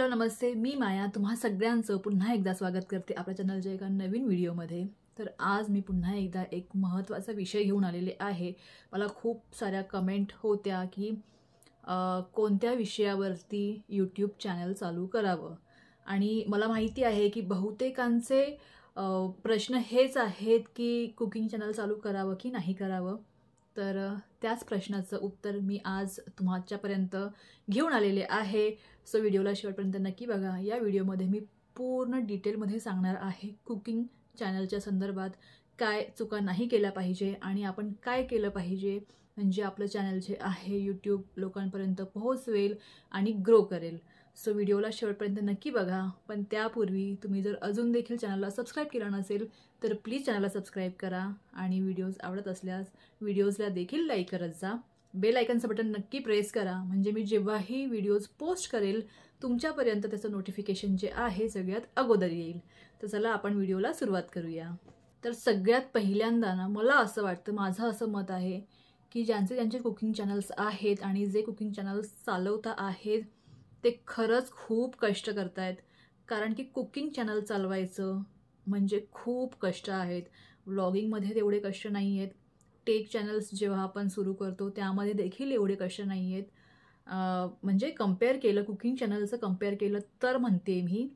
Hello नमस्ते, मी माया तुम्हा सगळ्यांचं पुन्हा एकदा स्वागत करते आपल्या चॅनलच्या एका नवीन व्हिडिओमध्ये। तर आज मी पुन्हा एकदा एक महत्त्वाचा विषय घेऊन आलेले आहे। मला खूप साऱ्या कमेंट होत्या की कोणत्या विषयावरती यूट्यूब चॅनल चालू करावं, आणि मला माहिती आहे की बहुतेकांचे प्रश्न हेच आहेत की कुकिंग चॅनल चालू करावं की नाही करावं। तर त्याच प्रश्नाचं उत्तर मी आज तुमच्यापर्यंत घेऊन आलेले आहे। सो व्हिडिओला शेवटपर्यंत नक्की बघा। या व्हिडिओमध्ये मी पूर्ण डिटेलमध्ये सांगणार आहे कुकिंग चॅनलच्या संदर्भात काय चुका नाही केल्या पाहिजे आणि आपण काय केलं पाहिजे म्हणजे आपलं चॅनल जे आहे यूट्यूब लोकांपर्यंत पोहोचवेल आणि ग्रो करेल। सो व्हिडिओला शेवटपर्यंत नक्की बघा। पण त्यापूर्वी तुम्ही जर अजून देखील चॅनलला सबस्क्राईब केलं नसेल तर प्लीज चॅनलला सबस्क्राईब करा आणि व्हिडिओज आवडत असल्यास व्हिडिओजला देखील लाईक करत जा। बेल आयकनचं बटन नक्की प्रेस करा म्हणजे मी जेव्हाही व्हिडिओज पोस्ट करेल तुमच्यापर्यंत त्याचं नोटिफिकेशन जे आहे सगळ्यात अगोदर येईल। तर चला आपण व्हिडिओला सुरुवात करूया। तर सगळ्यात पहिल्यांदा ना मला असं वाटतं, माझं असं मत आहे की ज्यांचे कुकिंग चॅनल्स आहेत आणि जे कुकिंग चॅनल्स चालवता आहेत ते खरंच खूप कष्ट करतायत। कारण की कुकिंग चॅनल चालवायचं म्हणजे खूप कष्ट आहेत। व्लॉगिंगमध्ये तेवढे कष्ट नाही आहेत, टेक चॅनल्स जेव्हा आपण सुरू करतो त्यामध्ये देखील एवढे कष्ट नाही आहेत। म्हणजे कंपेअर केलं कुकिंग चॅनलचं कंपेअर केलं तर म्हणते मी।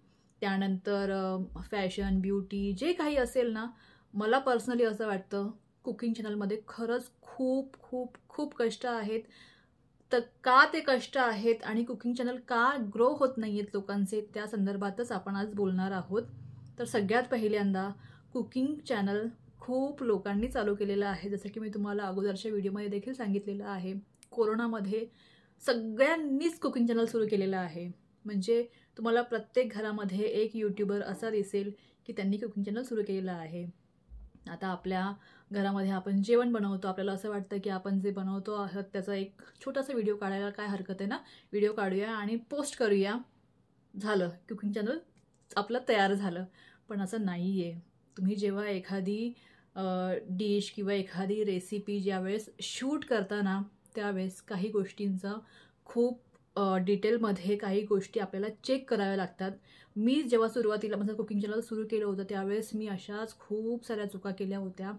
त्यानंतर फॅशन ब्युटी जे काही असेल ना, मला पर्सनली असं वाटतं कुकिंग चॅनलमध्ये खरंच खूप खूप खूप कष्ट आहेत। तर का ते कष्ट आहेत आणि कुकिंग चॅनल का ग्रो होत नाही आहेत लोकांचे, त्या संदर्भातच आपण आज बोलणार आहोत। तर सगळ्यात पहिल्यांदा कुकिंग चॅनल खूप लोकांनी चालू केलेलं आहे, जसं की मी तुम्हाला अगोदरच्या व्हिडिओमध्ये देखील सांगितलेलं आहे। कोरोनामध्ये सगळ्यांनीच कुकिंग चॅनल सुरू केलेलं आहे। म्हणजे तुम्हाला प्रत्येक घरामध्ये एक यूट्यूबर असा दिसेल की त्यांनी कुकिंग चॅनल सुरू केलेलं आहे। आता आपल्या घरामध्ये आपण जेवण बनवतो, आपल्याला असं वाटतं की आपण जे बनवतो आहोत त्याचा एक छोटासा व्हिडिओ काढायला काय हरकत आहे ना, व्हिडिओ काढूया आणि पोस्ट करूया, झालं कुकिंग चॅनल आपलं तयार झालं। पण असं नाही आहे। तुम्ही जेव्हा एखादी डिश किंवा एखादी रेसिपी ज्यावेळेस शूट करताना त्यावेळेस काही गोष्टींचा खूप डिटेलमध्ये काही गोष्टी आपल्याला चेक कराव्या लागतात। मी जेव्हा सुरुवातीला माझं कुकिंग चॅनल सुरू केलं होतं त्यावेळेस मी अशाच खूप साऱ्या चुका केल्या होत्या।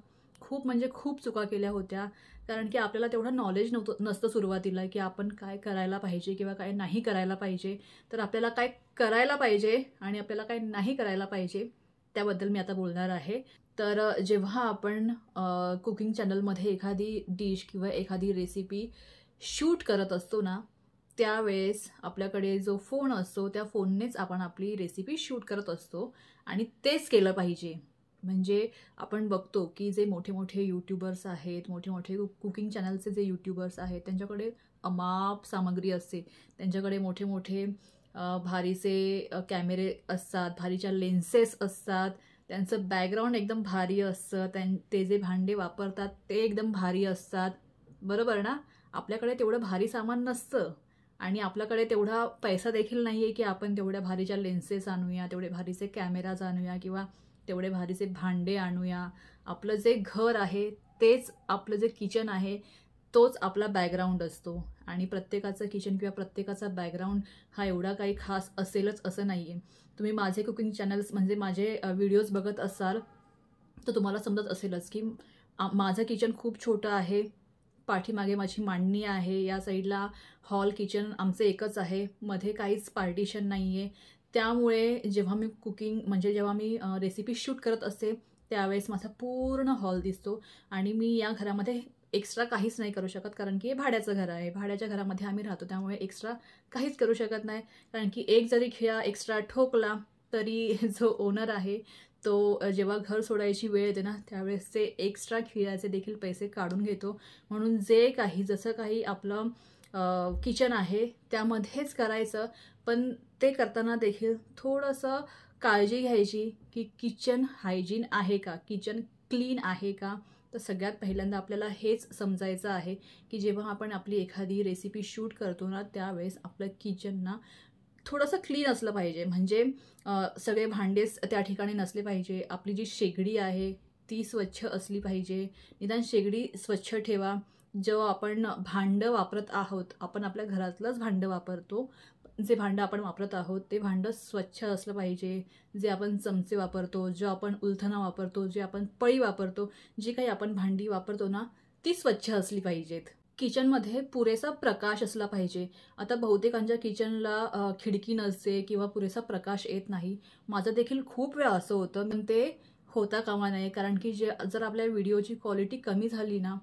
खूप म्हणजे खूप चुका केल्या होत्या, कारण की आपल्याला तेवढं नॉलेज नसतं सुरुवातीला की आपण काय करायला पाहिजे किंवा काय नाही करायला पाहिजे। तर आपल्याला काय करायला पाहिजे आणि आपल्याला काय नाही करायला पाहिजे त्याबद्दल मी आता बोलणार आहे। तर जेव्हा आपण कुकिंग चॅनलमध्ये एखादी डिश किंवा एखादी रेसिपी शूट करत असतो ना, त्यावेळेस आपल्याकडे जो फोन असतो त्या फोननेच आपण आपली रेसिपी शूट करत असतो आणि तेच केलं पाहिजे। म्हणजे आपण बघतो की जे मोठे मोठे यूट्यूबर्स आहेत, मोठे मोठे कुकिंग चॅनलचे जे यूट्यूबर्स आहेत त्यांच्याकडे अमाप सामग्री असते। त्यांच्याकडे मोठे मोठे भारीचे कॅमेरे असतात, भारीच्या लेन्सेस असतात, त्यांचं बॅकग्राऊंड एकदम भारी असतं, ते जे भांडे वापरतात ते एकदम भारी असतात, बरोबर ना। आपल्याकडे तेवढं भारी सामान नसतं आणि आपल्याकडे तेवढा पैसा देखील नाही आहे की आपण तेवढ्या भारीच्या लेन्सेस आणूया, तेवढे भारीचे कॅमेराज आणूया किंवा तेवढे भारीचे भांडे आणूया। आपलं जे घर आहे तेच आपलं जे किचन आहे तोच आपला बॅकग्राऊंड असतो आणि प्रत्येकाचं किचन किंवा प्रत्येकाचा बॅकग्राऊंड हा एवढा काही खास असेलच असं नाही आहे। तुम्ही माझे कुकिंग चॅनल्स म्हणजे माझे व्हिडिओज बघत असाल तर तुम्हाला समजत असेलच की माझं किचन खूप छोटं आहे। पाठीमागे माझी मांडणी आहे, या साईडला हॉल किचन आमचं एकच आहे, मध्ये काहीच पार्टिशन नाही आहे। त्यामुळे जेव्हा मी जेव्हा मी रेसिपी शूट करत असते त्यावेळेस माझा पूर्ण हॉल दिसतो आणि मी या घरामध्ये एक्स्ट्रा काहीच नाही करू शकत, कारण की हे भाड्याचं घर आहे। भाड्याच्या घरामध्ये आम्ही राहतो त्यामुळे एक्स्ट्रा काहीच करू शकत नाही, कारण की एक जरी खिळा एक्स्ट्रा ठोकला तरी जो ओनर आहे तो जेव्हा घर सोडायची वेळ येते ना त्यावेळेस ते एक्स्ट्रा खिळ्याचे देखील पैसे काढून घेतो। म्हणून जे काही जसं काही आपलं किचन आहे त्यामध्येच करायचं, पण ते करताना देखील थोडंसं काळजी घ्यायची की किचन हायजीन आहे का, किचन क्लीन आहे का। तर सगळ्यात पहिल्यांदा आपल्याला हेच समजायचं आहे की जेव्हा आपण आपली एखादी रेसिपी शूट करतो ना त्यावेळेस आपलं किचन ना थोडंसं क्लीन असलं पाहिजे। म्हणजे सगळे भांडेच त्या ठिकाणी नसले पाहिजे, आपली जी शेगडी आहे ती स्वच्छ असली पाहिजे, निदान शेगडी स्वच्छ ठेवा। जेव्हा आपण भांडं वापरत आहोत, आपण आपल्या घरातलंच भांडं वापरतो, जे भांडं आपण वापरत आहोत ते भांडं स्वच्छ असलं पाहिजे. जे आपण चमचे वापरतो, जो आपण उलथणा वापरतो, जे आपण पळी वापरतो, जी काही आपण भांडी वापरतो ना, ती स्वच्छ असली पाहिजेत. किचनमध्ये पुरेसा प्रकाश असला पाहिजे. आता बहुतेकांच्या किचनला खिडकी नसते किंवा पुरेसा प्रकाश येत नाही. माझं देखील खूप वेळा असं होतं. पण ते होता कामा नये, कारण की जर आपल्या व्हिडिओची क्वालिटी कमी झाली ना,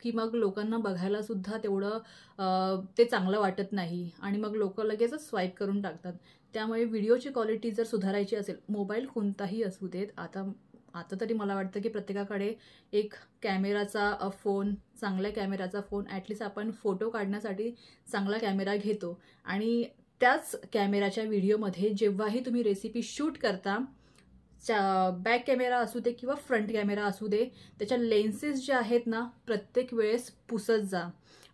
की मग लोकांना बघायला सुद्धा तेवढं ते चांगलं वाटत नाही आणि मग लोकं लगेचच स्वाईप करून टाकतात. त्यामुळे व्हिडिओची क्वालिटी जर सुधारायची असेल, मोबाईल कोणताही असू देत, आता तरी मला वाटतं की प्रत्येकाकडे एक कॅमेराचा फोन, चांगल्या कॅमेराचा फोन, ॲटलिस्ट आपण फोटो काढण्यासाठी चांगला कॅमेरा घेतो आणि त्याच कॅमेराच्या व्हिडिओमध्ये जेव्हाही तुम्ही रेसिपी शूट करता, बॅक कॅमेरा असू दे किंवा फ्रंट कॅमेरा असू दे, त्याच्या लेन्सेस ज्या आहेत ना, प्रत्येक वेळेस पुसत जा.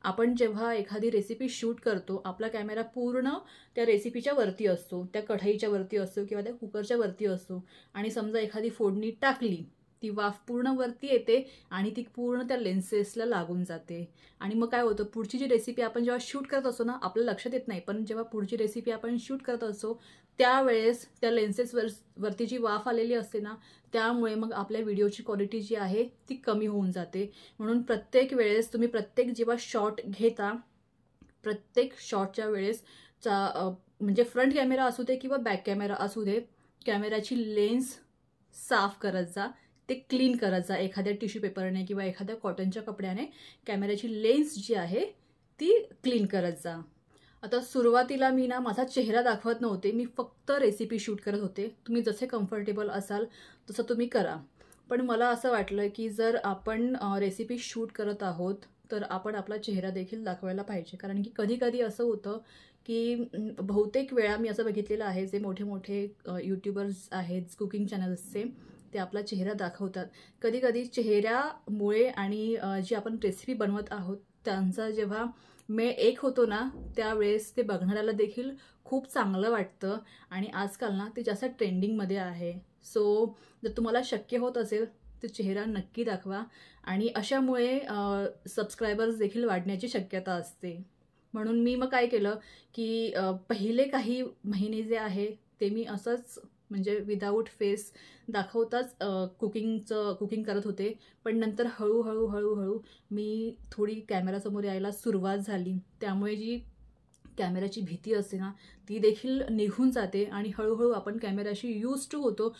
आपण जेव्हा एखादी रेसिपी शूट करतो, आपला कॅमेरा पूर्ण त्या रेसिपीच्या वरती असतो, त्या कढईच्या वरती असतो किंवा त्या कुकरच्या वरती असतो आणि समजा एखादी फोडणी टाकली, ती वाफ पूर्ण वरती येते आणि ती पूर्ण त्या लेन्सेसला लागून जाते आणि मग काय होतं, पुढची जी रेसिपी आपण जेव्हा शूट करत असतो ना, आपल्याला लक्षात येत नाही, पण जेव्हा पुढची रेसिपी आपण शूट करत असतो त्यावेळेस त्या लेन्सेसवरती जी वाफ आलेली असते ना, त्यामुळे मग आपल्या व्हिडिओची क्वालिटी जी आहे ती कमी होऊन जाते. म्हणून प्रत्येक वेळेस तुम्ही जेव्हा शॉट घेता, प्रत्येक शॉटच्या वेळेस म्हणजे फ्रंट कॅमेरा असू दे किंवा बॅक कॅमेरा असू दे, कॅमेराची लेन्स साफ करत जा, ते क्लीन करत जा. एखाद्या टिश्यू पेपरने किंवा एखाद्या कॉटनच्या कपड्याने कॅमेराची लेन्स जी आहे ती क्लीन करत जा. आता सुरुवातीला मी ना माझा चेहरा दाखवत नव्हते, मी फक्त रेसिपी शूट करत होते. तुम्ही जसे कम्फर्टेबल असाल तसं तुम्ही करा. पण मला असं वाटलं की जर आपण रेसिपी शूट करत आहोत तर आपण आपला चेहरा देखील दाखवायला पाहिजे. कारण की कधी असं होतं की बहुतेक वेळा मी असं बघितलेलं आहे, जे मोठे मोठे यूट्यूबर्स आहेत कुकिंग चॅनल्सचे, ते आपला चेहरा दाखवतात. कधी चेहऱ्यामुळे आणि जी आपण रेसिपी बनवत आहोत त्यांचा जेव्हा मेळ एक होतो ना, त्यावेळेस ते बघणाऱ्याला देखील खूप चांगलं वाटतं आणि आजकाल ना ते जास्त ट्रेंडिंगमध्ये आहे. सो जर तुम्हाला शक्य होत असेल तर चेहरा नक्की दाखवा आणि अशामुळे सबस्क्रायबर्स देखील वाढण्याची शक्यता असते. म्हणून मी मग काय केलं की पहिले काही महिने जे आहे ते मी असंच म्हणजे विदाऊट फेस दाखवताच कुकिंग करत होते. पण नंतर हळूहळू मी थोडी कॅमेरासमोर यायला सुरुवात झाली. त्यामुळे जी कॅमेराची भीती असते ना, ती देखील निघून जाते आणि हळूहळू आपण कॅमेराशी यूज टू होतो.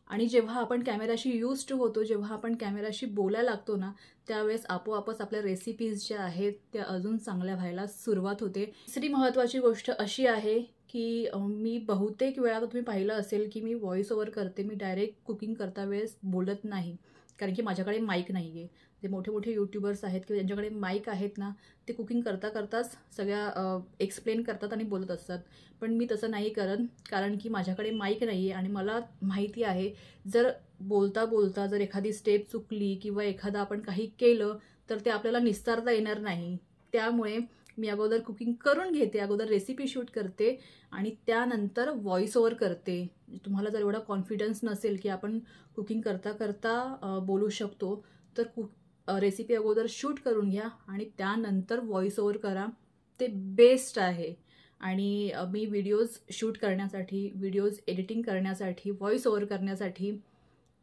आणि जेव्हा आपण कॅमेराशी यूज टू होतो, जेव्हा आपण कॅमेराशी बोलायला लागतो ना, त्यावेळेस आपोआपच आपल्या रेसिपीज ज्या आहेत त्या अजून चांगल्या व्हायला सुरुवात होते. तिसरी महत्त्वाची गोष्ट अशी आहे की मी बहुतेक वेळा तुम्ही पाहिलं असेल की मी व्हॉइस ओव्हर करते. मी डायरेक्ट कुकिंग करता वेळेस बोलत नाही, कारण की माझ्याकडे माईक नाही आहे. जे मोठे मोठे यूट्यूबर्स आहेत किंवा ज्यांच्याकडे माईक आहेत ना, ते कुकिंग करताच सगळ्या एक्सप्लेन करतात आणि बोलत असतात. पण मी तसं नाही करत, कारण की माझ्याकडे माईक नाही आहे आणि मला माहिती आहे जर बोलता जर एखादी स्टेप चुकली किंवा एखादं आपण काही केलं तर ते आपल्याला निस्तारता येणार नाही. त्यामुळे मी अगोदर कुकिंग करून घेते, अगोदर रेसिपी शूट करते आणि त्यानंतर व्हॉइस ओव्हर करते. तुम्हाला जर एवढा कॉन्फिडन्स नसेल की आपण कुकिंग करता बोलू शकतो, तर रेसिपी अगोदर शूट करून घ्या आणि त्यानंतर व्हॉइस ओव्हर करा. ते बेस्ट आहे. आणि मी व्हिडिओज शूट करण्यासाठी, व्हिडिओज एडिटिंग करण्यासाठी, व्हॉइस ओव्हर करण्यासाठी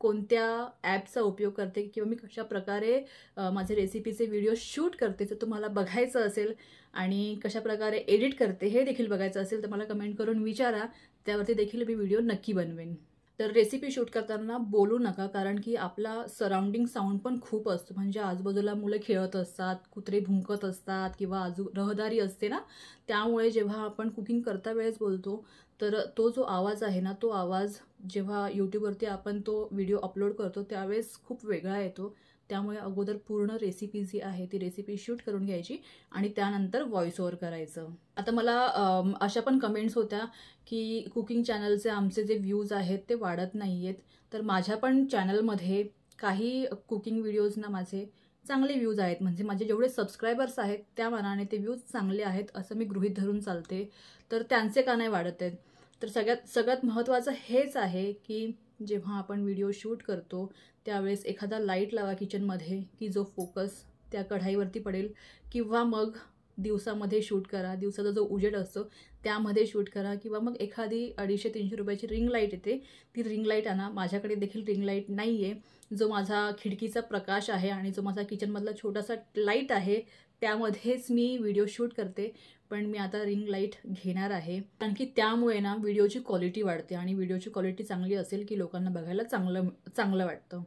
कोणत्या ॲपचा उपयोग करते किंवा मी कशाप्रकारे माझे रेसिपीचे व्हिडिओ शूट करते, जर तुम्हाला बघायचं असेल आणि कशाप्रकारे एडिट करते हे देखील बघायचं असेल तर मला कमेंट करून विचारा. त्यावरती देखील मी व्हिडिओ नक्की बनवेन. तर रेसिपी शूट करताना बोलू नका, कारण की आपला सराउंडिंग साऊंड पण खूप असतो. म्हणजे आजूबाजूला मुलं खेळत असतात, कुत्रे भुंकत असतात किंवा रहदारी असते ना, त्यामुळे जेव्हा आपण कुकिंग करता वेळेस बोलतो तर तो जो आवाज आहे ना, तो आवाज जेव्हा यूट्यूबवरती आपण तो व्हिडिओ अपलोड करतो त्यावेळेस खूप वेगळा येतो. त्यामुळे अगोदर पूर्ण रेसिपी जी आहे ती रेसिपी शूट करून घ्यायची आणि त्यानंतर व्हॉइस ओव्हर करायचं. आता मला अशा पण कमेंट्स होत्या की कुकिंग चॅनलचे आमचे जे व्ह्यूज आहेत ते वाढत नाही आहेत. तर माझ्या पण चॅनलमध्ये काही कुकिंग व्हिडिओजना माझे चांगले व्ह्यूज आहेत. म्हणजे माझे जेवढे सबस्क्रायबर्स आहेत त्या मानाने ते व्ह्यूज चांगले आहेत असं मी गृहीत धरून चालते. तर त्यांचे का नाही वाढत आहेत? तर सगळ्यात महत्त्वाचं हेच आहे की जेव्हा आपण व्हिडिओ शूट करतो त्यावेळेस एखादा लाईट लावा किचनमध्ये की जो फोकस त्या कढाईवरती पडेल, किंवा मग दिवसामध्ये शूट करा, दिवसाचा जो उजेड असतो त्यामध्ये शूट करा, किंवा मग एखादी 250-300 रुपयाची रिंग लाईट येते, ती रिंग लाईट आणा. माझ्याकडे देखील रिंग लाईट नाही आहे. जो माझा खिडकीचा प्रकाश आहे आणि जो माझा किचनमधला छोटासा लाईट आहे त्यामध्येच मी व्हिडिओ शूट करते. पण मी आता रिंग लाईट घेणार आहे, कारण की त्यामुळे ना व्हिडिओची क्वालिटी वाढते, आणि व्हिडिओची क्वालिटी चांगली असेल की लोकांना बघायला चांगलं वाटतं.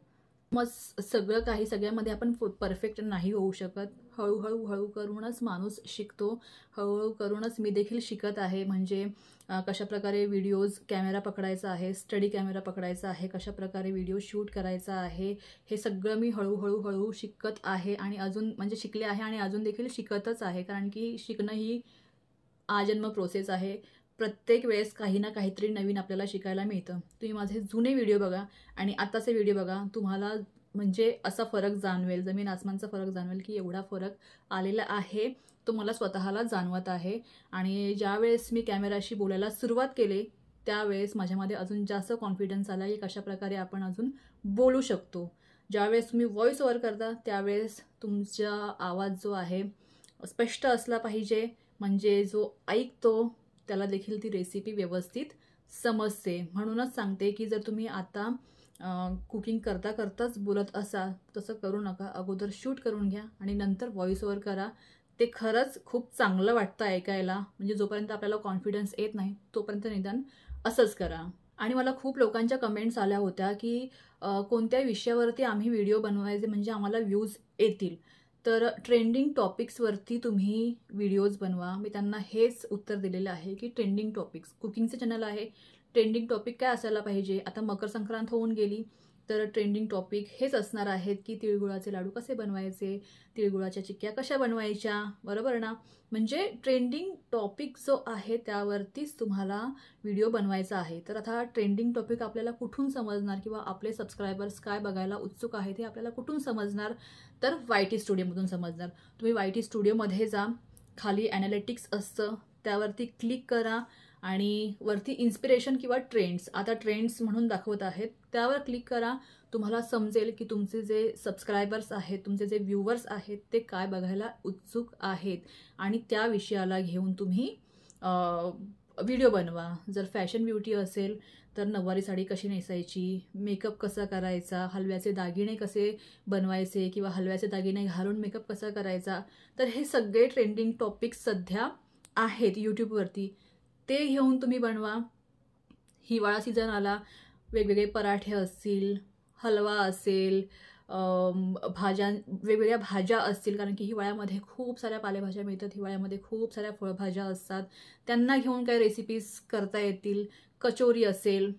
मग सगळं काही सगळ्यामध्ये आपण परफेक्ट नाही होऊ शकत. हळूहळू करूनच माणूस शिकतो. हळूहळू करूनच मी देखील शिकत आहे. म्हणजे कशाप्रकारे कॅमेरा पकडायचा आहे, स्टडी कॅमेरा पकडायचा आहे, कशाप्रकारे व्हिडिओ शूट करायचा आहे, हे सगळं मी हळूहळू शिकत आहे. आणि अजून म्हणजे शिकले आहे आणि अजून देखील शिकतच आहे, कारण की शिकणं ही आजन्म प्रोसेस आहे. प्रत्येक वेळेस काही ना काहीतरी नवीन आपल्याला शिकायला मिळतं. तुम्ही माझे जुने व्हिडिओ बघा आणि आताचे व्हिडिओ बघा, तुम्हाला म्हणजे असा फरक जाणवेल, जमीन आसमानचा फरक जाणवेल की एवढा फरक आलेला आहे, तो मला स्वतःला जाणवत आहे. आणि ज्यावेळेस मी कॅमेराशी बोलायला सुरुवात केली त्यावेळेस माझ्यामध्ये अजून जास्त कॉन्फिडन्स आला की कशाप्रकारे आपण अजून बोलू शकतो. ज्यावेळेस तुम्ही व्हॉइस ओव्हर करता त्यावेळेस तुमचा आवाज जो आहे स्पष्ट असला पाहिजे, म्हणजे जो ऐकतो त्याला देखील ती रेसिपी व्यवस्थित समजते. म्हणूनच सांगते की जर तुम्ही आता कुकिंग करताच बोलत असाल तसं करू नका. अगोदर शूट करून घ्या आणि नंतर व्हॉइस ओव्हर करा. ते खरंच खूप चांगलं वाटतं ऐकायला. म्हणजे जोपर्यंत आपल्याला कॉन्फिडन्स येत नाही तोपर्यंत निदान असंच करा. आणि मला खूप लोकांच्या कमेंट्स आल्या होत्या की कोणत्या विषयावरती आम्ही व्हिडिओ बनवायचे म्हणजे आम्हाला व्ह्यूज येतील. तर ट्रेंडिंग टॉपिक्सवरती तुम्ही व्हिडिओज बनवा. मी त्यांना हेच उत्तर दिलेलं आहे की ट्रेंडिंग टॉपिक्स, कुकिंगचं चॅनल आहे, ट्रेंडिंग टॉपिक काय असायला पाहिजे. आता मकर संक्रांत होऊन गेली तर ट्रेंडिंग टॉपिक हेच असणार आहेत की तिळगुळाचे लाडू कसे बनवायचे, तिळगुळाच्या चिक्क्या कशा बनवायच्या, बरोबर ना. म्हणजे ट्रेंडिंग टॉपिक जो आहे त्यावरतीच तुम्हाला व्हिडिओ बनवायचा आहे. तर आता ट्रेंडिंग टॉपिक आपल्याला कुठून समजणार, किंवा आपले सबस्क्रायबर्स काय बघायला उत्सुक आहेत हे आपल्याला कुठून समजणार, तर YT स्टुडिओमधून समजणार. तुम्ही YT स्टुडिओमध्ये जा, खाली ॲनालिटिक्स असतं त्यावरती क्लिक करा आणि वरती इन्स्पिरेशन किंवा ट्रेंड्स, आता ट्रेंड्स म्हणून दाखवत आहेत त्यावर क्लिक करा. तुम्हाला समजेल की तुमचे जे सबस्क्रायबर्स आहेत, तुमचे जे व्ह्यूवर्स आहेत ते काय बघायला उत्सुक आहेत, आणि त्या विषयाला घेऊन तुम्ही व्हिडिओ बनवा. जर फॅशन ब्युटी असेल तर नऊवारी साडी कशी नेसायची, मेकअप कसा करायचा, हलव्याचे दागिने कसे बनवायचे, किंवा हलव्याचे दागिने घालून मेकअप कसा करायचा, तर हे सगळे ट्रेंडिंग टॉपिक्स सध्या आहेत यूट्यूबवरती. ते घेऊन तुम्ही बनवा. हिवाळा सीझन आला, वेगवेगळे पराठे असतील, हलवा असेल, वेगवेगळ्या भाज्या असतील, कारण की हिवाळ्यामध्ये खूप साऱ्या पालेभाज्या मिळतात, हिवाळ्यामध्ये खूप साऱ्या फळभाज्या असतात, त्यांना घेऊन काही रेसिपीज करता येतील. कचोरी असेल,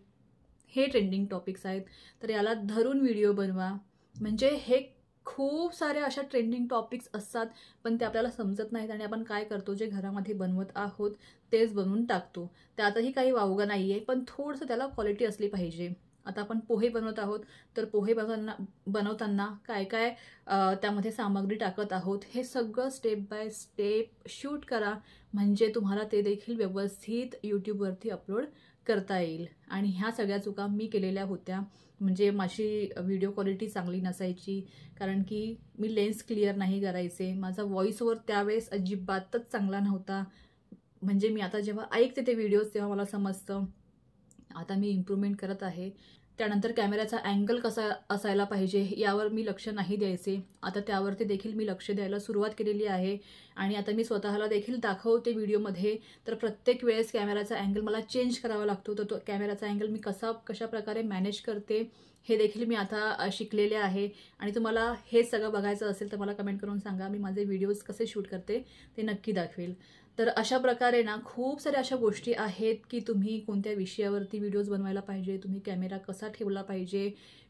हे ट्रेंडिंग टॉपिक्स आहेत. तर याला धरून व्हिडिओ बनवा. म्हणजे हे खूप साऱ्या अशा ट्रेंडिंग टॉपिक्स असतात पण ते आपल्याला समजत नाहीत, आणि आपण काय करतो, जे घरामध्ये बनवत आहोत तेच बनवून टाकतो. त्यातही काही वावगं नाही आहे, पण थोडंसं त्याला क्वालिटी असली पाहिजे. आता आपण पोहे बनवत आहोत तर पोहे बनवताना काय काय त्यामध्ये सामग्री टाकत आहोत हे सगळं स्टेप बाय स्टेप शूट करा, म्हणजे तुम्हाला ते देखील व्यवस्थित यूट्यूबवरती अपलोड करता येईल. आणि ह्या सगळ्या चुका मी केलेल्या होत्या. म्हणजे माझी व्हिडिओ क्वालिटी चांगली नसायची, कारण की मी लेन्स क्लिअर नाही करायचे, माझा व्हॉइस ओव्हर त्यावेळेस अजिबातच चांगला नव्हता. म्हणजे मी आता जेव्हा ऐकते ते व्हिडिओज तेव्हा मला समजतं. आता मी इम्प्रूव्हमेंट करत आहे. त्यानंतर कॅमेऱ्याचा अँगल कसा असायला पाहिजे यावर मी लक्ष नाही द्यायचे, आता त्यावरती देखील मी लक्ष द्यायला सुरुवात केलेली आहे. आणि आता मी स्वतःला देखील दाखवते व्हिडिओमध्ये. तर प्रत्येक वेळेस कॅमेराचा अँगल मला चेंज करावा लागतो, तर तो कॅमेराचा अँगल मी कशा प्रकारे मॅनेज करते हे देखील मी आता शिकलेले आहे. आणि तुम्हाला हे सगळं बघायचं असेल तर मला कमेंट करून सांगा, मी माझे व्हिडिओज कसे शूट करते ते नक्की दाखवेल. तर अशा प्रकारे ना खूप साऱ्या अशा गोष्टी आहेत की तुम्ही कोणत्या विषयावरती व्हिडिओज बनवायला पाहिजे, तुम्ही कॅमेरा कसा ठेवला पाहिजे,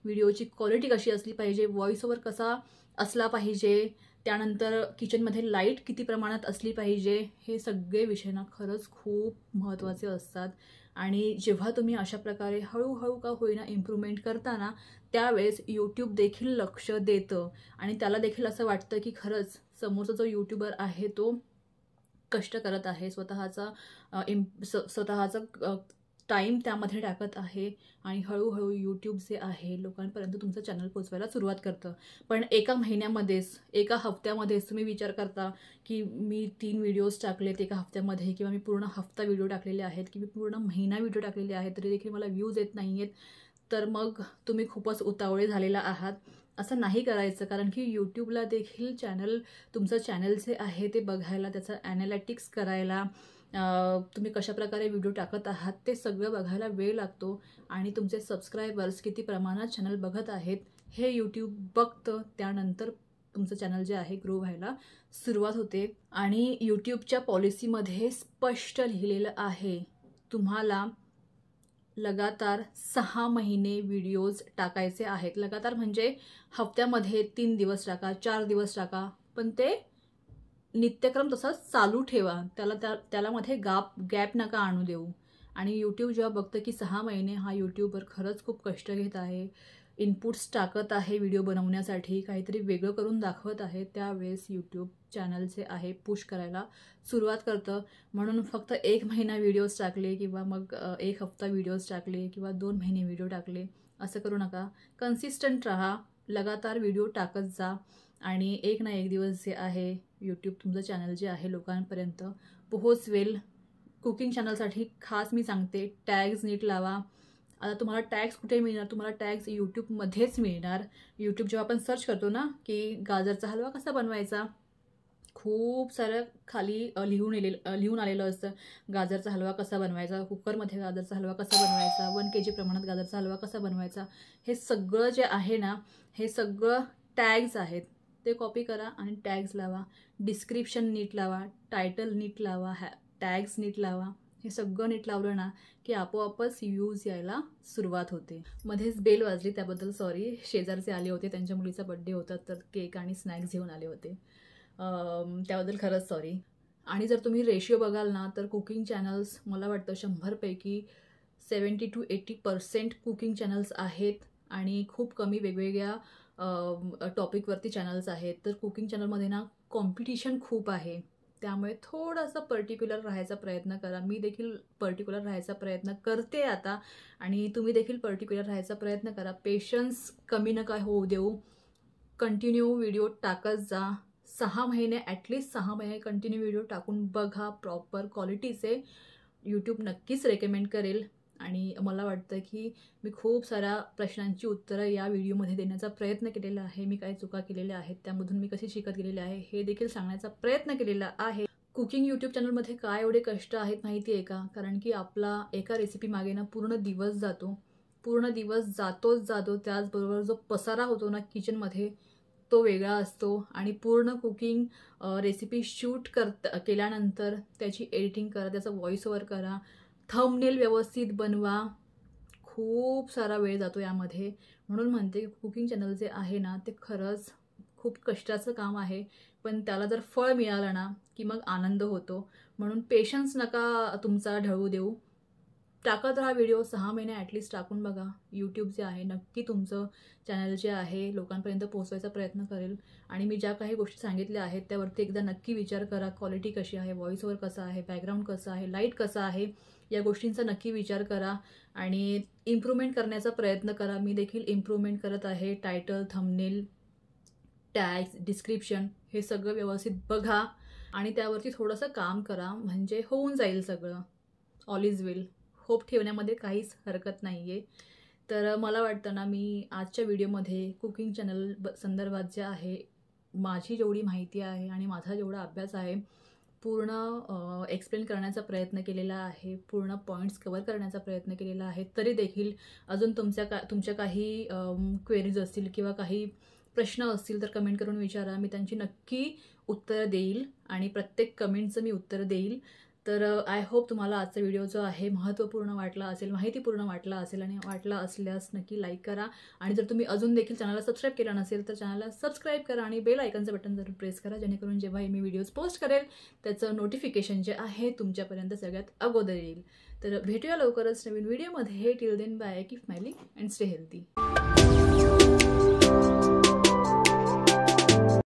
व्हिडिओची क्वालिटी कशी असली पाहिजे, व्हॉइस ओव्हर कसा असला पाहिजे, त्यानंतर किचनमध्ये लाईट किती प्रमाणात असली पाहिजे, हे सगळे विषय ना खरंच खूप महत्त्वाचे असतात. आणि जेव्हा तुम्ही अशा प्रकारे हळूहळू का होईना इम्प्रूव्हमेंट करताना त्यावेळेस यूट्यूब देखील लक्ष देतं आणि त्याला देखील असं वाटतं की खरंच समोरचा जो यूट्यूबर आहे तो कष्ट करत आहे, स्वतःचा टाईम त्यामध्ये टाकत आहे आणि हळूहळू यूट्यूब जे आहे लोकांपर्यंत तुमचं चॅनल पोचवायला सुरुवात करतं. पण एका महिन्यामध्येच, एका हफ्त्यामध्येच तुम्ही विचार करता की मी 3 व्हिडिओज टाकलेत एका हफ्त्यामध्ये, किंवा मी पूर्ण हफ्ता व्हिडिओ टाकलेले आहेत, की मी पूर्ण महिना व्हिडिओ टाकलेले आहेत, तरी देखील मला व्ह्यूज येत नाही आहेत, तर मग तुम्ही खूपच उतावळे झालेला आहात. असं नाही करायचं, कारण की यूट्यूबला देखील तुमचं चॅनल जे आहे ते बघायला, त्याचं ॲनालिटिक्स करायला, तुम्ही कशाप्रकारे व्हिडिओ टाकत आहात ते सगळं बघायला वेळ लागतो. आणि तुमचे सबस्क्रायबर्स किती प्रमाणात चॅनल बघत आहेत हे यूट्यूब बघतं. त्यानंतर तुमचं चॅनल जे आहे ग्रो व्हायला सुरुवात होते. आणि यूट्यूबच्या पॉलिसीमध्ये स्पष्ट लिहिलेलं आहे, तुम्हाला लगातार 6 महिने व्हिडिओज टाकायचे आहेत. लगातार म्हणजे हफ्त्यामध्ये 3 दिवस टाका, 4 दिवस टाका, पण ते नित्यक्रम तसाच चालू ठेवा. त्याला मध्ये गॅप नका आणू देऊ. आणि यूट्यूब जेव्हा बघतं की 6 महिने हा यूट्यूबर खरंच खूप कष्ट घेत आहे, इनपुट्स टाकत आहे व्हिडिओ बनवण्यासाठी, काहीतरी वेगळं करून दाखवत आहे, त्यावेळेस यूट्यूब चॅनलचे आहे पुश करायला सुरुवात करतं. म्हणून फक्त 1 महिना व्हिडिओज टाकले किंवा मग 1 हफ्ता व्हिडिओज टाकले किंवा 2 महिने व्हिडिओ टाकले असं करू नका. कन्सिस्टंट राहा, लगातार व्हिडिओ टाकत जा आणि एक ना एक दिवस जे आहे यूट्यूब तुमचं चॅनल जे आहे लोकांपर्यंत पोहोचवेल. कुकिंग चॅनलसाठी खास मी सांगते, टॅग्स नीट लावा. आता तुम्हाला टॅग्स कुठे मिळणार? तुम्हाला टॅग्स यूट्यूबमध्येच मिळणार. यूट्यूब जेव्हा आपण सर्च करतो ना की गाजरचा हलवा कसा बनवायचा, खूप सारं खाली लिहून आलेलं असतं. गाजरचा हलवा कसा बनवायचा, कुकरमध्ये गाजरचा हलवा कसा बनवायचा, 1 kg प्रमाणात गाजरचा हलवा कसा बनवायचा, हे सगळं जे आहे ना, हे सगळं टॅग्स आहेत. ते कॉपी करा आणि टॅग्स लावा. डिस्क्रिप्शन नीट लावा, टायटल नीट लावा, टॅग्स नीट लावा. हे सगळं नीट लावलं ना की आपोआपच व्ह्यूज यायला सुरुवात होते. मध्येच बेल वाजली, त्याबद्दल सॉरी. शेजारचे आले होते, त्यांच्या मुलीचा बड्डे होता, तर केक आणि स्नॅक्स घेऊन आले होते, त्याबद्दल खरंच सॉरी. आणि जर तुम्ही रेशिओ बघाल ना तर कुकिंग चॅनल्स मला वाटतं 100पैकी 70 to 80% कुकिंग चॅनल्स आहेत आणि खूप कमी वेगवेगळ्या टॉपिकवरती चॅनल्स आहेत. तर कुकिंग चॅनलमध्ये ना कॉम्पिटिशन खूप आहे, त्यामुळे थोडासा पर्टिक्युलर राहायचा प्रयत्न करा. मी देखील पर्टिक्युलर राहायचा प्रयत्न करते आता, आणि तुम्ही देखील पर्टिक्युलर राहायचा प्रयत्न करा. पेशन्स कमी नका होऊ देऊ. कंटिन्यू व्हिडिओ टाकत जा. 6 महिने, ॲटलिस्ट 6 महिने कंटिन्यू व्हिडिओ टाकून बघा, प्रॉपर क्वालिटीचे. यूट्यूब नक्कीच रेकमेंड करेल. आणि मला वाटतं की मी खूप साऱ्या प्रश्नांची उत्तरं या व्हिडिओमध्ये देण्याचा प्रयत्न केलेला आहे. मी काय चुका केलेल्या आहेत, त्यामधून मी कशी शिकत गेलेले आहे हे देखील सांगण्याचा प्रयत्न केलेला आहे. कुकिंग यूट्यूब चॅनलमध्ये काय एवढे कष्ट आहेत माहिती आहे का? कारण की आपला एका रेसिपी मागे ना पूर्ण दिवस जातो. त्याचबरोबर जो पसारा होतो ना किचनमध्ये तो वेगळा असतो. आणि पूर्ण कुकिंग रेसिपी शूट केल्यानंतर त्याची एडिटिंग करा, त्याचा व्हॉइस ओव्हर करा, थंबनेल व्यवस्थित बनवा, खूप सारा वेळ जातो यामध्ये. म्हणून म्हणते कुकिंग चॅनल जे आहे ना ते खरंच खूप कष्टाचं काम आहे, पण त्याला जर फळ मिळालं ना की मग आनंद होतो. म्हणून पेशन्स नका तुमचा ढळू देऊ. टाकत राहा व्हिडिओ. 6 महिने ॲटलिस्ट टाकून बघा. यूट्यूब जे आहे नक्की तुमचं चॅनल जे आहे लोकांपर्यंत पोहोचवायचा प्रयत्न करेल. आणि मी ज्या काही गोष्टी सांगितल्या आहेत त्यावरती एकदा नक्की विचार करा. क्वालिटी कशी आहे, व्हॉइस ओव्हर कसा आहे, बॅकग्राऊंड कसं आहे, लाईट कसा आहे, या गोष्टींचा नक्की विचार करा आणि इम्प्रूव्हमेंट करण्याचा प्रयत्न करा. मी देखील इम्प्रूव्हमेंट करत आहे. टायटल, थंबनेल, टॅग्स, डिस्क्रिप्शन हे सगळं व्यवस्थित बघा आणि त्यावरती थोडंसं काम करा, म्हणजे होऊन जाईल सगळं. All is well. होप ठेवण्यामध्ये काहीच हरकत नाही आहे. तर मला वाटतं ना मी आजच्या व्हिडिओमध्ये कुकिंग चॅनल संदर्भात जे आहे माझी जेवढी माहिती आहे आणि माझा जेवढा अभ्यास आहे पूर्ण एक्सप्लेन करण्याचा प्रयत्न केलेला आहे, पूर्ण पॉईंट्स कवर करण्याचा प्रयत्न केलेला आहे. तरी देखील अजून तुमच्या काही क्वेरीज असतील किंवा काही प्रश्न असतील तर कमेंट करून विचारा. मी त्यांची नक्की उत्तरं देईल आणि प्रत्येक कमेंटचं मी उत्तर देईल. तर आय होप तुम्हाला आजचा व्हिडिओ जो आहे महत्त्वपूर्ण वाटला असेल, माहितीपूर्ण वाटला असेल, आणि वाटला असल्यास नक्की लाईक करा. आणि जर तुम्ही अजून देखील चॅनलला सबस्क्राईब केलं नसेल तर चॅनलला सबस्क्राईब करा आणि बेल आयकनचं बटन जरूर प्रेस करा, जेणेकरून जेव्हा मी व्हिडिओज पोस्ट करेल त्याचं नोटिफिकेशन जे आहे तुमच्यापर्यंत सगळ्यात अगोदर येईल. तर भेटूया लवकरच नवीन व्हिडिओमध्ये. Till then bye, keep smiling and stay healthy.